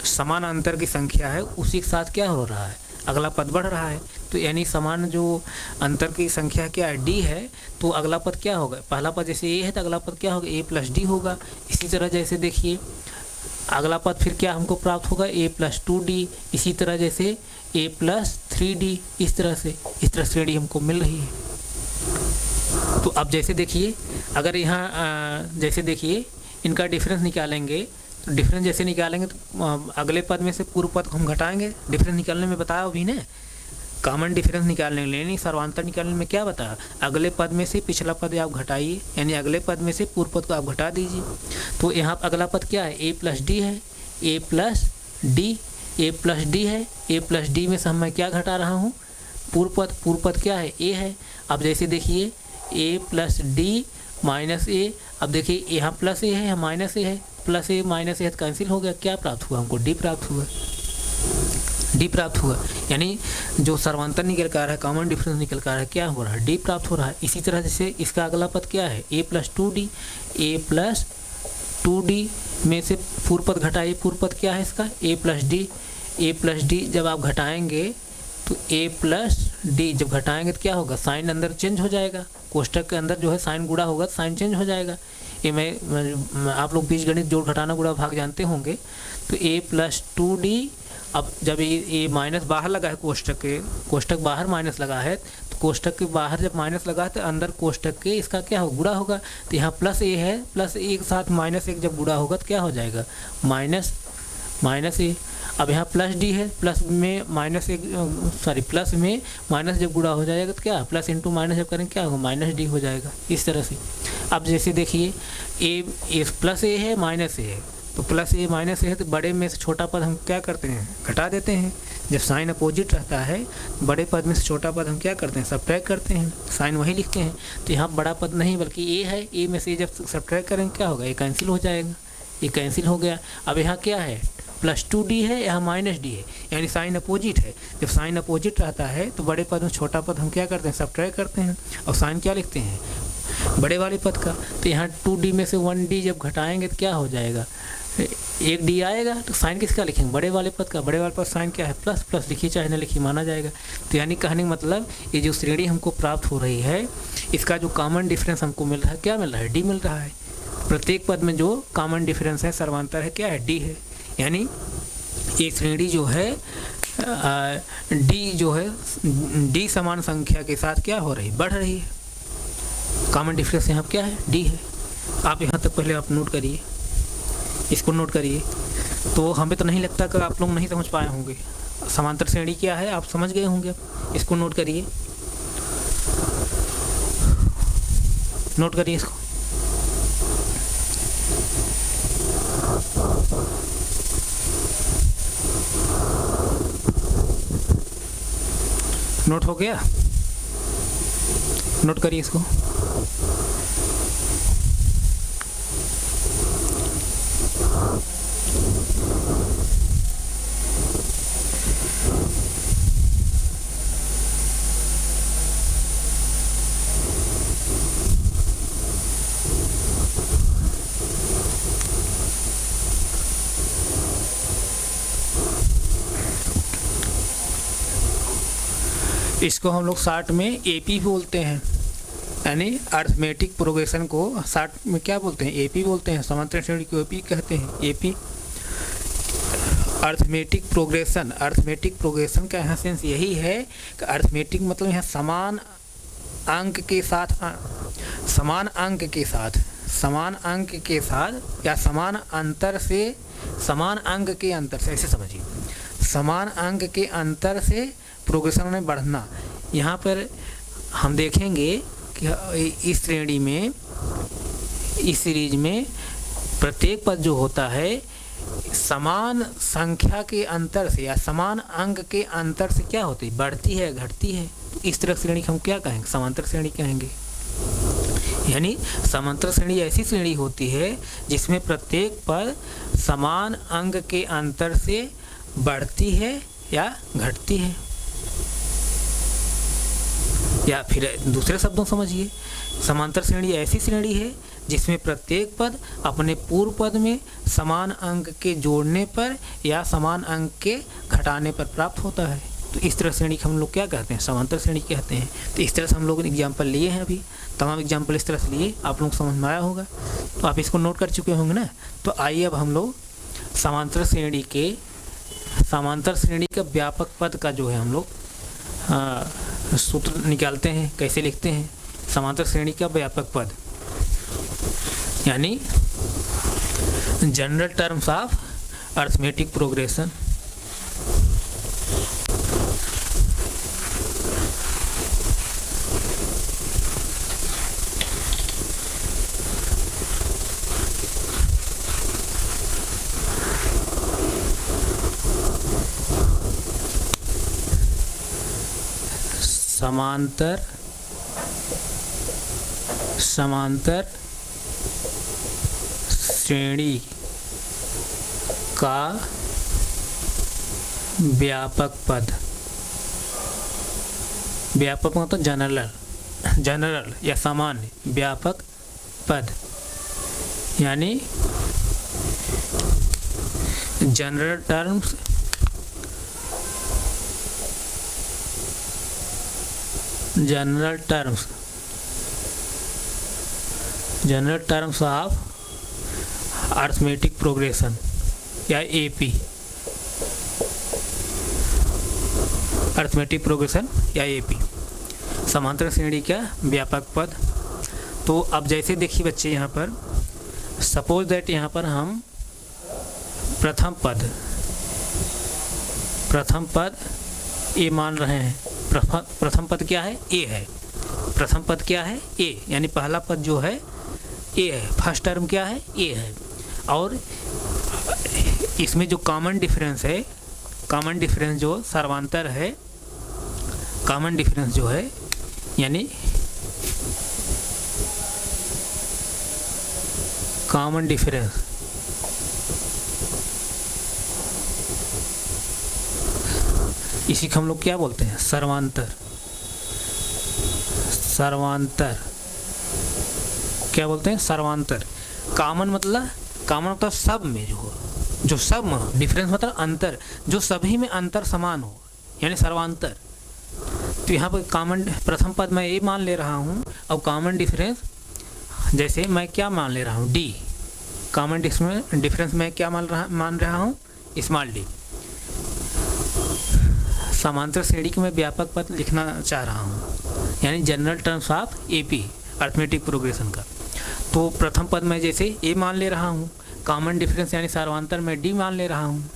समान अंतर की संख्या है, उसी के साथ क्या हो रहा है, अगला पद बढ़ रहा है। तो यानी समान जो अंतर की संख्या क्या है, d है, तो अगला पद क्या होगा, पहला पद जैसे a है तो अगला पद क्या होगा, a प्लस डी होगा। इसी तरह जैसे देखिए अगला पद फिर क्या हमको प्राप्त होगा, a प्लस 2d। इसी तरह जैसे a प्लस 3d, इस तरह श्रेणी हमको मिल रही है। तो अब जैसे देखिए अगर यहाँ जैसे देखिए इनका डिफरेंस निकालेंगे, तो डिफरेंस जैसे निकालेंगे तो अगले पद में से पूर्व पद को हम घटाएंगे। डिफरेंस निकालने में बताया अभी ने, कॉमन डिफरेंस निकालने के लिए, यानी सर्वांतर निकालने में क्या बताया, अगले पद में से पिछला पद आप घटाइए, यानी अगले पद में से पूर्व पद को आप घटा दीजिए। तो यहाँ अगला पद क्या है, a प्लस डी है, a plus D, a plus D है, a प्लस डी में से हम मैं क्या घटा रहा हूँ, पूर्व पद क्या है, a है। अब जैसे देखिए a plus D minus a, अब देखिए यहाँ प्लस a है, यहाँ माइनस a है, plus a minus a cancel हो गया, क्या प्राप्त हुआ हमको, d प्राप्त हुआ। यानी जो सर्वांतर निकल कर आ रहा है, कॉमन डिफरेंस निकल कर आ रहा है, क्या हो रहा है, d प्राप्त हो रहा है। इसी तरह जैसे इसका अगला पद क्या है, a plus 2d, a plus 2d में से पूर्व पद घटाइए, पूर्व पद क्या है इसका, a प्लस डी जब आप घटाएंगे तो a प्लस डी जब घटाएंगे तो क्या होगा, साइन अंदर चेंज हो जाएगा, कोष्टक के अंदर जो है साइन गुणा होगा तो साइन चेंज हो जाएगा। ये मैं आप लोग बीजगणित जोड़ घटाना गुणा भाग जानते होंगे। तो a प्लस 2d, अब जब ये माइनस बाहर लगा है, कोष्टक बाहर माइनस लगा है, तो कोष्टक के बाहर जब माइनस लगा है तो अंदर कोष्टक के इसका क्या हो, गुणा होगा। तो यहाँ प्लस a है, प्लस a के साथ माइनस 1 जब गुणा होगा तो क्या हो जाएगा, माइनस a। अब यहाँ प्लस डी है, प्लस में प्लस में माइनस जब गुणा हो जाएगा तो क्या, प्लस इंटू माइनस जब करेंगे क्या होगा, माइनस डी हो जाएगा, इस तरह से। अब जैसे देखिए a प्लस a है, माइनस a है, तो प्लस a माइनस a है, तो बड़े में से छोटा पद हम क्या करते हैं, घटा देते हैं। जब साइन अपोजिट रहता है, बड़े पद में से छोटा पद हम क्या करते हैं, सब्ट्रैक्ट करते हैं, साइन वही लिखते हैं। तो यहाँ बड़ा पद नहीं बल्कि a है, a में से जब सब्ट्रैक्ट करेंगे क्या होगा, ये कैंसिल हो जाएगा, ये कैंसिल हो गया। अब यहाँ क्या है, प्लस 2d है, यहाँ माइनस डी है, यानी साइन अपोजिट है। जब साइन अपोजिट रहता है तो बड़े पद में छोटा पद हम क्या करते हैं, सब्ट्रैक्ट करते हैं, और साइन क्या लिखते हैं, बड़े वाले पद का। तो यहाँ 2d में से 1d जब घटाएंगे तो क्या हो जाएगा, 1d आएगा, तो साइन किसका लिखेंगे, बड़े वाले पद का। बड़े वाले पद साइन क्या है, प्लस लिखिए चाहे ना लिखिए, माना जाएगा। तो यानी कहने का मतलब ये जो श्रेणी हमको प्राप्त हो रही है, इसका जो कॉमन डिफरेंस हमको मिल रहा है, क्या मिल रहा है, d मिल रहा है। प्रत्येक पद में जो कॉमन डिफरेंस है, सर्वांतर है, क्या है, d है। यानी ये श्रेणी जो है d समान संख्या के साथ क्या हो रही है, बढ़ रही है। कॉमन डिफरेंस यहाँ क्या है, d है। आप यहाँ तक पहले आप नोट करिए, इसको नोट करिए। तो हमें तो नहीं लगता कि आप लोग नहीं समझ पाए होंगे, समांतर श्रेणी क्या है आप समझ गए होंगे। इसको नोट करिए, नोट करिए इसको। नोट हो गया, नोट करिए इसको। इसको हम लोग शॉर्ट में एपी बोलते हैं, यानी अर्थमेटिक प्रोग्रेशन को शॉर्ट में क्या बोलते हैं, एपी बोलते हैं। समांतर श्रेणी को एपी कहते हैं, एपी अर्थमेटिक प्रोग्रेशन का यहाँ सेंस यही है कि अर्थमेटिक मतलब यहाँ समान अंक के साथ या समान अंक के अंतर से, ऐसे समझिए, समान अंक के अंतर से प्रोग्रेशन में बढ़ना। यहाँ पर हम देखेंगे कि इस श्रेणी में, इस सीरीज में प्रत्येक पद जो होता है समान संख्या के अंतर से या समान अंक के अंतर से क्या होती है, बढ़ती है, घटती है। तो इस तरह श्रेणी हम क्या कहेंगे, समांतर श्रेणी कहेंगे। यानी समांतर श्रेणी ऐसी श्रेणी होती है जिसमें प्रत्येक पद समान अंक के अंतर से बढ़ती है या घटती है। या फिर दूसरे शब्दों समझिए, समांतर श्रेणी ऐसी श्रेणी है जिसमें प्रत्येक पद अपने पूर्व पद में समान अंक के जोड़ने पर या समान अंक के घटाने पर प्राप्त होता है। तो इस तरह श्रेणी को हम लोग क्या कहते हैं, समांतर श्रेणी कहते हैं। तो इस तरह से हम लोग एग्जाम्पल लिए हैं, अभी तमाम एग्जाम्पल इस तरह से लिए, आप लोग समझ में आया होगा। तो आप इसको नोट कर चुके होंगे ना। तो आइए अब हम लोग समांतर श्रेणी का व्यापक पद का जो है हम लोग सूत्र निकालते हैं। कैसे लिखते हैं समांतर श्रेणी का व्यापक पद, यानी general terms of arithmetic progression. समांतर श्रेणी का व्यापक पद, व्यापक मतलब जनरल या सामान्य व्यापक पद, यानी general terms of arithmetic progression या एपी, अरिथमेटिक प्रोग्रेशन या एपी, समांतर श्रेणी का व्यापक पद। तो अब जैसे देखिए बच्चे, यहाँ पर सपोज दैट यहाँ पर हम प्रथम पद ए मान रहे हैं। प्रथम पद क्या है, ए है। प्रथम पद क्या है, ए, यानी पहला पद जो है ए है। फर्स्ट टर्म क्या है, ए है। और इसमें जो कॉमन डिफरेंस है, कॉमन डिफरेंस जो सर्वांतर है, कॉमन डिफरेंस जो है, यानी कॉमन डिफरेंस इसी को हम लोग क्या बोलते हैं, सर्वांतर क्या बोलते हैं, सर्वांतर। कॉमन मतलब सब में जो सब में, डिफरेंस मतलब अंतर, जो सभी में अंतर समान हो, यानी सर्वांतर। तो यहाँ पर कॉमन, प्रथम पद मैं ए मान ले रहा हूँ, और कॉमन डिफरेंस जैसे मैं क्या मान ले रहा हूँ, डी। कॉमन डिफरेंस मैं क्या मान रहा हूँ, स्मॉल डी। समांतर श्रेणी को मैं व्यापक पद लिखना चाह रहा हूँ, यानी general terms of AP, arithmetic progression का। तो प्रथम पद में जैसे ए मान ले रहा हूँ, कॉमन डिफरेंस यानी सर्वांतर में डी मान ले रहा हूँ,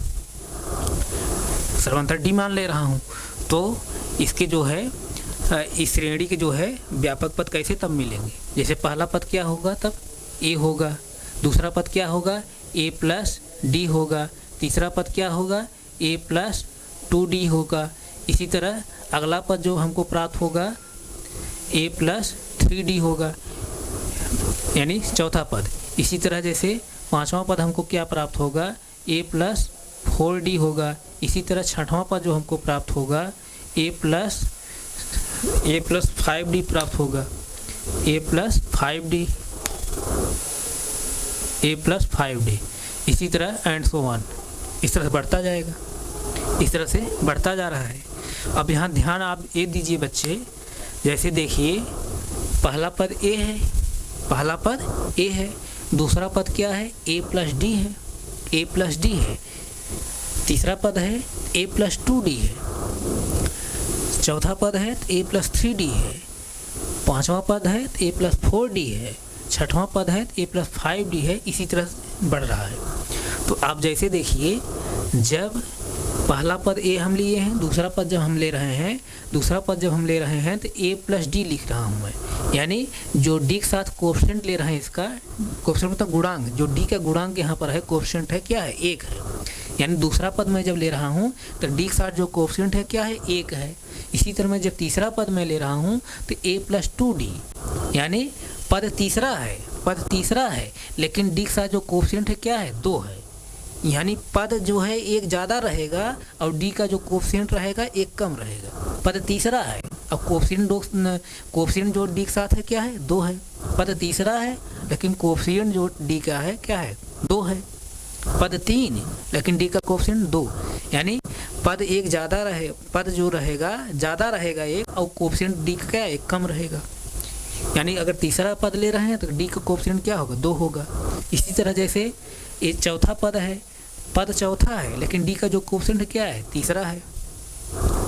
सर्वांतर डी मान ले रहा हूँ। तो इसके जो है इस श्रेणी के जो है व्यापक पद कैसे तब मिलेंगे, जैसे पहला पद क्या होगा, तब ए होगा। दूसरा पद क्या होगा, ए प्लस डी होगा। तीसरा पद क्या होगा, ए प्लस 2d होगा। इसी तरह अगला पद जो हमको प्राप्त होगा, a प्लस 3d होगा, यानी चौथा पद। इसी तरह जैसे पांचवा पद हमको क्या प्राप्त होगा, a प्लस 4d होगा। इसी तरह छठवां पद जो हमको प्राप्त होगा, a प्लस 5d प्राप्त होगा, a प्लस 5d। इसी तरह एंड सो ऑन, इस तरह से बढ़ता जाएगा, इस तरह से बढ़ता जा रहा है। अब यहाँ ध्यान आप ये दीजिए बच्चे, जैसे देखिए पहला पद ए है, पहला पद ए है। दूसरा पद क्या है, ए प्लस डी है, ए प्लस डी है। तीसरा पद है ए प्लस 2d है। चौथा पद है ए प्लस 3d है। पांचवा पद है ए प्लस 4d है। छठवां पद है ए प्लस 5d है। इसी तरह बढ़ रहा है। तो आप जैसे देखिए, जब पहला पद ए हम लिए हैं, दूसरा पद जब हम ले रहे हैं तो ए प्लस डी लिख रहा हूँ मैं, यानी जो डी के साथ कोएफिशिएंट ले रहे हैं, इसका कोएफिशिएंट मतलब गुणांक, जो डी का गुणांक यहाँ पर है, कोएफिशिएंट है क्या है, 1 है। यानी दूसरा पद मैं जब ले रहा हूँ तो डी के साथ जो कोएफिशिएंट है क्या है, 1 है। इसी तरह मैं जब तीसरा पद में ले रहा हूँ तो ए प्लस 2d, यानी पद तीसरा है लेकिन डी के साथ जो कोफिशिएंट है क्या है, 2 है। यानी पद जो है एक ज़्यादा रहेगा और डी का जो कोफिशिएंट रहेगा एक कम रहेगा। पद तीसरा है, अब कोफिशिएंट जो डी के साथ है क्या है, 2 है। पद तीसरा है लेकिन कोफिशिएंट जो डी का है क्या है, 2 है। पद 3 लेकिन डी का कोफिशिएंट 2, यानी पद एक ज़्यादा रहे, पद जो रहेगा ज़्यादा रहेगा एक, और कोफिशिएंट डी का क्या है, एक कम रहेगा। यानी अगर तीसरा पद ले रहे हैं तो डी का कोफिशिएंट क्या होगा, 2 होगा। इसी तरह जैसे ये चौथा पद है, पद चौथा है लेकिन डी का जो कोफिशिएंट क्या है, तीसरा है।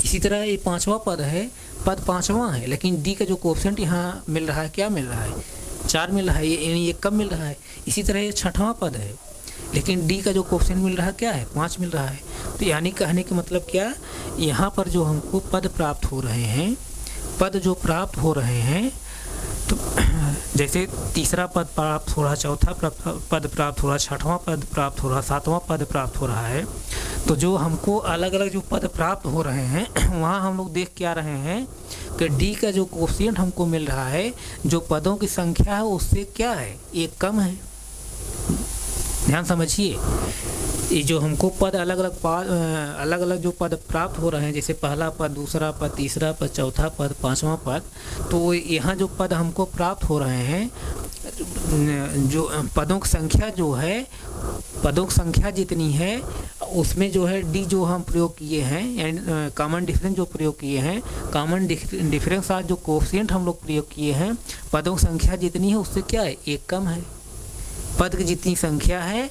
इसी तरह ये पांचवा पद है, पद पांचवा है लेकिन डी का जो कोफिशिएंट यहाँ मिल रहा है क्या मिल रहा है, 4 मिल रहा है, ये कम मिल रहा है। इसी तरह ये छठवां पद है लेकिन डी का जो कोफिशिएंट मिल रहा है क्या है, 5 मिल रहा है। तो यानी कहने का मतलब क्या, यहाँ पर जो हमको पद प्राप्त हो रहे हैं, तो जैसे तीसरा पद प्राप्त हो रहा, चौथा पद प्राप्त हो रहा, छठवां पद प्राप्त हो रहा, सातवां पद प्राप्त हो रहा है। तो जो हमको अलग अलग जो पद प्राप्त हो रहे हैं वहाँ हम लोग देख क्या रहे हैं कि डी का जो कोफिशिएंट हमको मिल रहा है, जो पदों की संख्या है उससे क्या है, एक कम है। ध्यान समझिए, ये जो हमको पद अलग अलग जो पद प्राप्त हो रहे हैं, जैसे पहला पद, दूसरा पद, तीसरा पद, चौथा पद, पांचवा पद, तो यहाँ जो पद हमको प्राप्त हो रहे हैं, जो पदों की संख्या जो है, पदों की संख्या जितनी है उसमें जो है डी जो हम प्रयोग किए हैं, यानी कॉमन डिफरेंस जो प्रयोग किए हैं, कॉमन डिफरेंस साथ जो कोफिशिएंट हम लोग प्रयोग किए हैं, पदों की संख्या जितनी है उससे क्या है, एक कम है। पद की जितनी संख्या है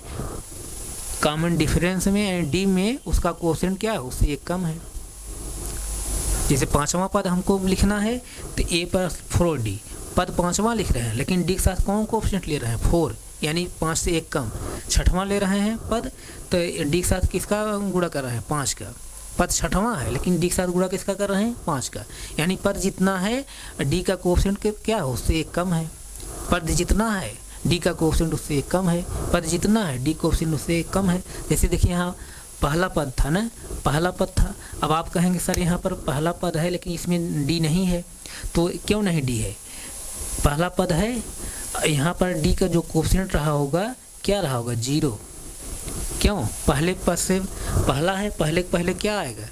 कॉमन डिफरेंस में यानी डी में, उसका कोफिशिएंट क्या है, उससे एक कम है। जैसे पांचवा पद हमको लिखना है तो ए प्लस 4d, पद पांचवा लिख रहे हैं लेकिन डी के साथ कौन कोफिशिएंट ले रहे हैं, 4, यानी 5 से एक कम। छठवां ले रहे हैं पद तो डी के साथ किसका गुणा कर रहे हैं, 5 का। पद छठवां है लेकिन डी के साथ गुणा किसका कर रहे हैं, 5 का। यानी पद जितना है डी का कोफिशिएंट क्या है, उससे एक कम है। पद जितना है डी का कोफिशिएंट उससे एक कम है, पद जितना है डी कोफिशिएंट उससे एक कम है। जैसे देखिए यहाँ पहला पद था ना, पहला पद था। अब आप कहेंगे सर यहाँ पर पहला पद है लेकिन इसमें डी नहीं है, तो क्यों नहीं डी है, पहला पद है, यहाँ पर डी का जो कोफिशिएंट रहा होगा क्या रहा होगा, 0। क्यों, पहले पद से पहला है, पहले क्या आएगा,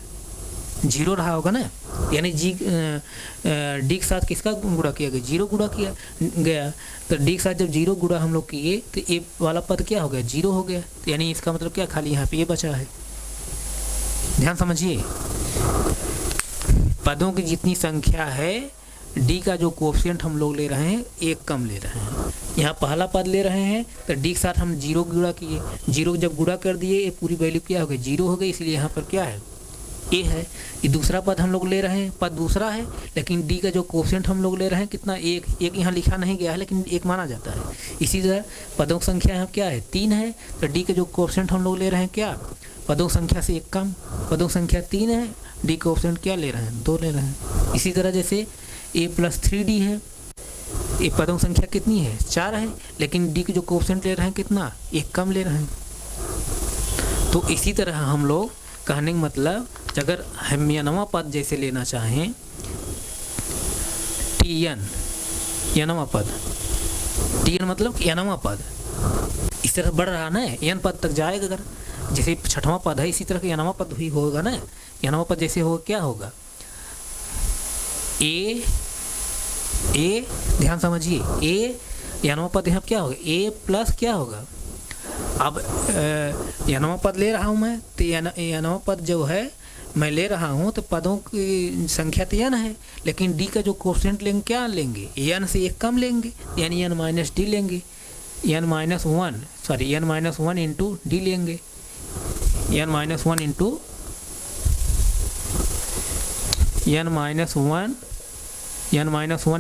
0 रहा होगा ना। यानी डी के साथ किसका गुणा किया गया, 0 गुणा किया गया। तो डी के साथ जब 0 गुणा हम लोग किए तो ए वाला पद क्या हो गया, 0 हो गया। तो यानी इसका मतलब क्या, खाली यहाँ पे ये बचा है। ध्यान समझिए, पदों की जितनी संख्या है डी का जो कोफिशिएंट हम लोग ले रहे हैं एक कम ले रहे हैं। यहाँ पहला पद ले रहे हैं तो डी के साथ हम 0 गुणा किए, 0 जब गुणा कर दिए ये पूरी वैल्यू क्या हो गई, 0 हो गई, इसलिए यहाँ पर क्या है, ए है। ये दूसरा पद हम लोग ले रहे हैं, पद दूसरा है लेकिन डी का जो कोफिशिएंट हम लोग ले रहे हैं कितना, एक यहाँ लिखा नहीं गया है लेकिन एक माना जाता है। इसी तरह पदों की संख्या यहाँ क्या है, 3 है, तो डी का जो कोफिशिएंट हम लोग ले रहे हैं क्या, पदों की संख्या से एक कम। पदों की संख्या 3 है, डी कोफिशिएंट क्या ले रहे हैं, 2 ले रहे हैं। इसी तरह जैसे ए प्लस 3d है, ये पदों की संख्या कितनी है, 4 है, लेकिन डी के जो कोफिशिएंट ले रहे हैं कितना, एक कम ले रहे हैं। तो इसी तरह हम लोग कहने का मतलब, अगर हम यनवा पद जैसे लेना चाहें, यनवा पद, टी एन मतलब यनवा पद, इस तरह बढ़ रहा ना, एन पद तक जाएगा। अगर जैसे छठवां पद है इसी तरह का यनवा पद भी होगा ना। यनवा पद जैसे होगा क्या होगा, ए ध्यान समझिए, ए यनवा पद यहाँ क्या होगा, ए प्लस क्या होगा। अब यनवा पद ले रहा हूँ मैं, तो यनवा पद जो है मैं ले रहा हूँ तो पदों की संख्या तो n है, लेकिन d का जो कोफिशिएंट लेंगे क्या लेंगे, n से एक कम लेंगे, यानी n माइनस डी लेंगे, n माइनस 1 इंटू डी लेंगे, n माइनस 1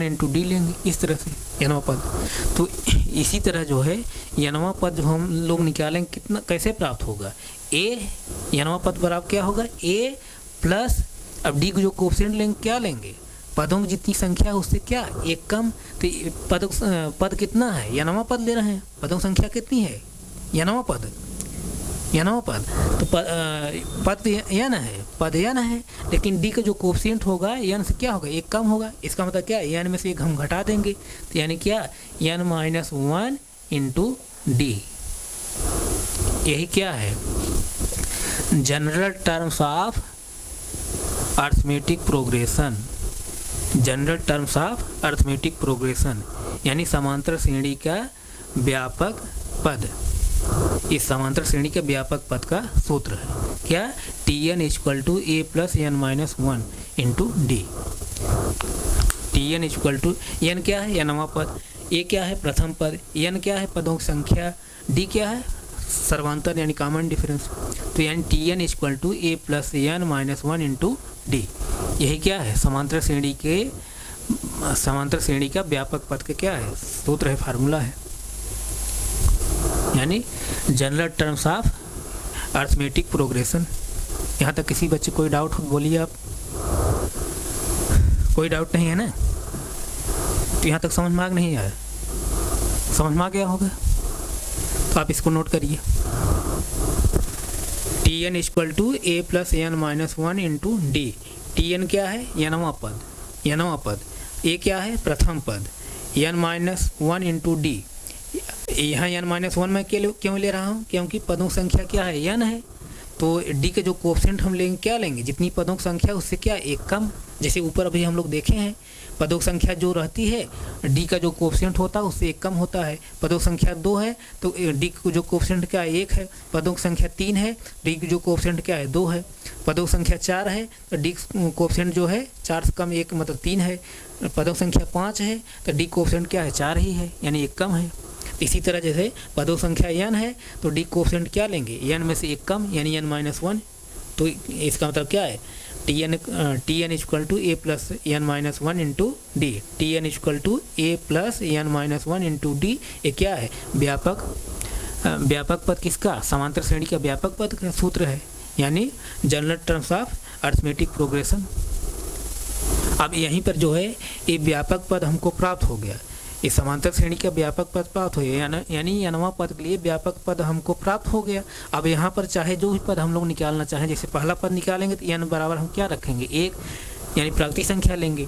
इंटू डी लेंगे, इस तरह से यनवा पद। तो इसी तरह जो है यनवा पद जो हम लोग निकालेंगे कितना, कैसे प्राप्त होगा, ए यनवा पद बराबर क्या होगा, ए प्लस, अब डी को जो कोफिशिएंट लेंगे क्या लेंगे, पदों की जितनी संख्या है उससे क्या एक कम। तो पद कितना है, यनवा पद ले रहे हैं, पदों की संख्या कितनी है, यनवा n पद, तो पद n है, पद n है, लेकिन d का जो कोफिशिएंट होगा n से क्या होगा, एक कम होगा। इसका मतलब क्या है, n में से एक हम घटा देंगे, तो यानी क्या, n-1 इंटू डी। यही क्या है, general terms of arithmetic progression, general terms of arithmetic progression, यानी समांतर श्रेणी का व्यापक पद। इस समांतर श्रेणी के व्यापक पद का सूत्र है क्या, Tn equal to a plus n minus 1 into d. Tn equal to, n क्या है, nवां पद, ए क्या है, प्रथम पद, एन क्या है, पदों की संख्या, डी क्या है, सर्वांतर यानी कॉमन डिफरेंस। तो यानी Tn equal to a plus n minus 1 into d. यही क्या है, समांतर श्रेणी का व्यापक पद का क्या है, सूत्र है, फार्मूला है, यानी general terms of arithmetic progression. यहाँ तक किसी बच्चे कोई डाउट हो बोलिए आप, कोई डाउट नहीं है ना, तो यहाँ तक समझ में आ नहीं आया, समझ में आ गया होगा, तो आप इसको नोट करिए। Tn equal to a plus n minus 1 into d. Tn क्या है, nवां पद, ए क्या है, प्रथम पद, n माइनस 1 इंटू डी। यहाँ n-1 मैं क्यों ले रहा हूँ, क्योंकि पदों की संख्या क्या है, n है, तो डी के जो कोफिशिएंट हम लेंगे, क्या लेंगे, जितनी पदों की संख्या उससे क्या एक कम। जैसे ऊपर अभी हम लोग देखे हैं, पदों की संख्या जो रहती है, डी का जो कोफिशिएंट होता है उससे एक कम होता है। पदों की संख्या 2 है तो डी का जो कोफिशिएंट क्या है, 1 है। पदों की संख्या 3 है, डी की जो कोफिशिएंट क्या है, 2 है। पदों की संख्या 4 है तो डी कोफिशिएंट जो है 4 से कम 1 मतलब 3 है। पदों की संख्या 5 है तो डी कोफिशिएंट क्या है, 4 ही है, यानी एक कम है। इसी तरह जैसे पदों संख्या n है तो डी कोफिशिएंट क्या लेंगे, n में से एक कम, यानी n-1। तो इसका मतलब क्या है, Tn equal to a plus n minus 1 into d. Tn equal to a plus n minus 1 into d. ये क्या है, व्यापक पद किसका, समांतर श्रेणी का व्यापक पद का सूत्र है, यानी general terms of arithmetic progression. अब यहीं पर जो है ये व्यापक पद हमको प्राप्त हो गया, इस समांतर श्रेणी का व्यापक पद प्राप्त हो गया, यानी nवां पद के लिए व्यापक पद हमको प्राप्त हो गया। अब यहाँ पर चाहे जो भी पद हम लोग निकालना चाहें, जैसे पहला पद निकालेंगे तो n बराबर हम क्या रखेंगे, 1, यानी प्राकृतिक संख्या लेंगे।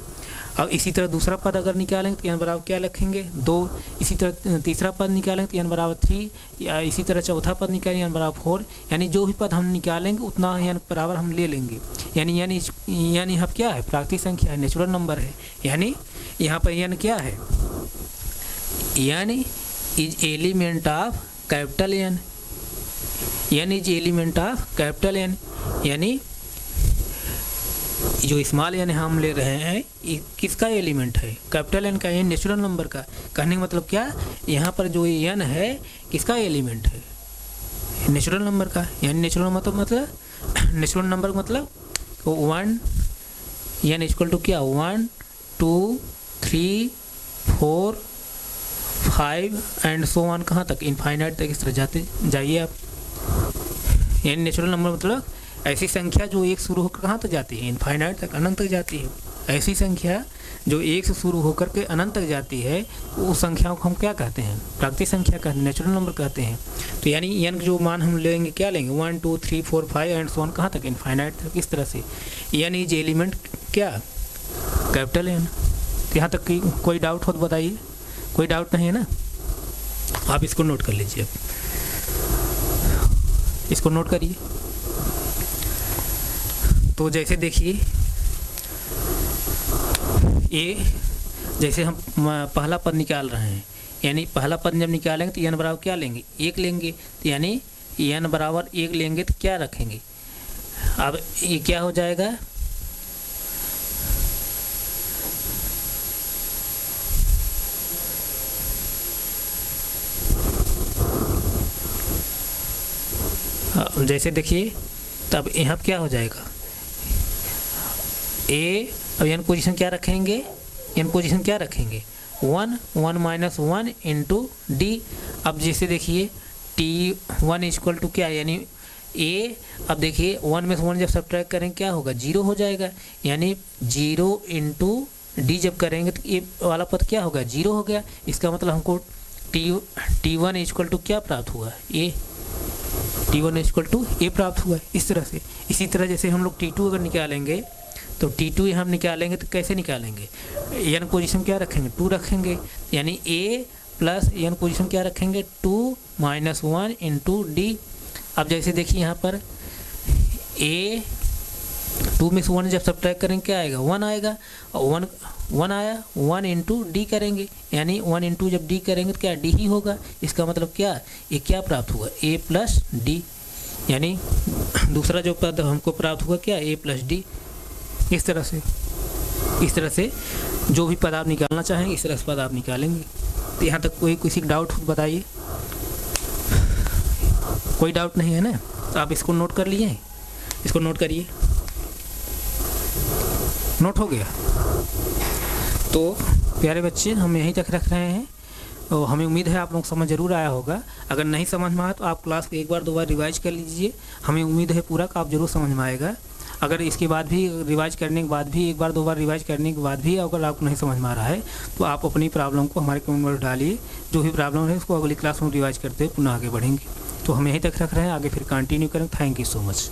अब इसी तरह दूसरा पद अगर निकालेंगे तो n बराबर क्या रखेंगे, 2। इसी तरह तीसरा पद निकालेंगे तो n बराबर 3, या इसी तरह चौथा पद निकालेंगे n बराबर 4, यानी जो भी पद हम निकालेंगे उतना n बराबर हम ले लेंगे। यानी यहाँ क्या है, प्राकृतिक संख्या है, नेचुरल नंबर है, यानी यहाँ पर n क्या है, n is element of capital N। n is element of capital N, यानी जो स्मॉल n हम ले रहे हैं किसका एलिमेंट है, कैपिटल N का, ये नेचुरल नंबर का। कहने का मतलब क्या, यहाँ पर जो n है किसका एलिमेंट है, नेचुरल नंबर का। यानी नेचुरल नेचुरल नंबर मतलब 1, n इक्वल टू क्या, 1 2 3 4 5 एंड सो ऑन, कहाँ तक, इनफाइनाइट तक इस तरह जाइए आप। यानी नेचुरल नंबर मतलब ऐसी संख्या जो 1 शुरू होकर कहाँ तक जाती है, इनफाइनाइट तक, अनंत तक जाती है। ऐसी संख्या जो 1 से शुरू होकर के अनंत तक जाती है, उस संख्याओं को हम क्या कहते हैं, प्राकृतिक संख्या कहते हैं, नेचुरल नंबर कहते हैं। तो यानी n जो मान हम लेंगे, क्या लेंगे, 1 2 3 4 5 एंड सो ऑन, कहाँ तक, इनफाइनाइट तक। इस तरह से n इज एलिमेंट क्या, कैपिटल N। यहाँ तक की कोई डाउट हो तो बताइए, कोई डाउट नहीं है ना, आप इसको नोट कर लीजिए, इसको नोट करिए। तो जैसे देखिए ये, जैसे हम पहला पद निकाल रहे हैं, यानी पहला पद जब निकालेंगे तो n बराबर क्या लेंगे, 1 लेंगे। तो यानी n बराबर 1 लेंगे तो क्या रखेंगे, अब ये क्या हो जाएगा, जैसे देखिए तब यहाँ क्या हो जाएगा, ए, अब n पोजीशन क्या रखेंगे, n पोजीशन क्या रखेंगे, 1 माइनस 1 इंटू डी। अब जैसे देखिए T1 इक्वल टू क्या, यानी ए, अब देखिए 1 में से 1 जब सब्ट्रैक्ट करेंगे क्या होगा, 0 हो जाएगा। यानी 0 इंटू डी जब करेंगे तो ये वाला पद क्या होगा, 0 हो गया। इसका मतलब हमको T1 इक्वल टू क्या प्राप्त हुआ, ए, T1 इक्वल टू ए प्राप्त हुआ इस तरह से। इसी तरह जैसे हम लोग T2 अगर निकालेंगे तो T2 हम निकालेंगे तो कैसे निकालेंगे, n पोजीशन क्या रखेंगे 2 रखेंगे, यानी a प्लस n पोजीशन क्या रखेंगे 2 माइनस 1 इंटू डी। अब जैसे देखिए यहाँ पर a 2 में से 1 जब सब्ट्रैक्ट करेंगे क्या आएगा 1 आएगा, और 1 आया 1 इंटू डी करेंगे, यानी 1 इंटू जब डी करेंगे तो क्या डी ही होगा। इसका मतलब क्या ये क्या प्राप्त हुआ a प्लस डी, यानी दूसरा जो पद हमको प्राप्त हुआ क्या a प्लस डी। इस तरह से जो भी पद आप निकालना चाहेंगे इस तरह से पद आप निकालेंगे। तो यहाँ तक कोई किसी डाउट बताइए, कोई डाउट नहीं है ना? तो आप इसको नोट कर लिए, इसको नोट करिए, नोट हो गया। तो प्यारे बच्चे हम यहीं तक रख रहे हैं और हमें उम्मीद है आप लोग समझ ज़रूर आया होगा। अगर नहीं समझ में आया तो आप क्लास को एक बार 2 बार रिवाइज कर लीजिए, हमें उम्मीद है पूरा का आप ज़रूर समझ में आएगा। अगर इसके बाद भी रिवाइज करने के बाद भी एक बार 2 बार रिवाइज करने के बाद भी अगर आपको नहीं समझ में आ रहा है तो आप अपनी प्रॉब्लम को हमारे कमेंट में डालिए, जो भी प्रॉब्लम है उसको अगली क्लास में रिवाइज करते हुए पुनः आगे बढ़ेंगे। तो हम यहीं तक रख रहे हैं, आगे फिर कंटिन्यू करें। Thank you so much.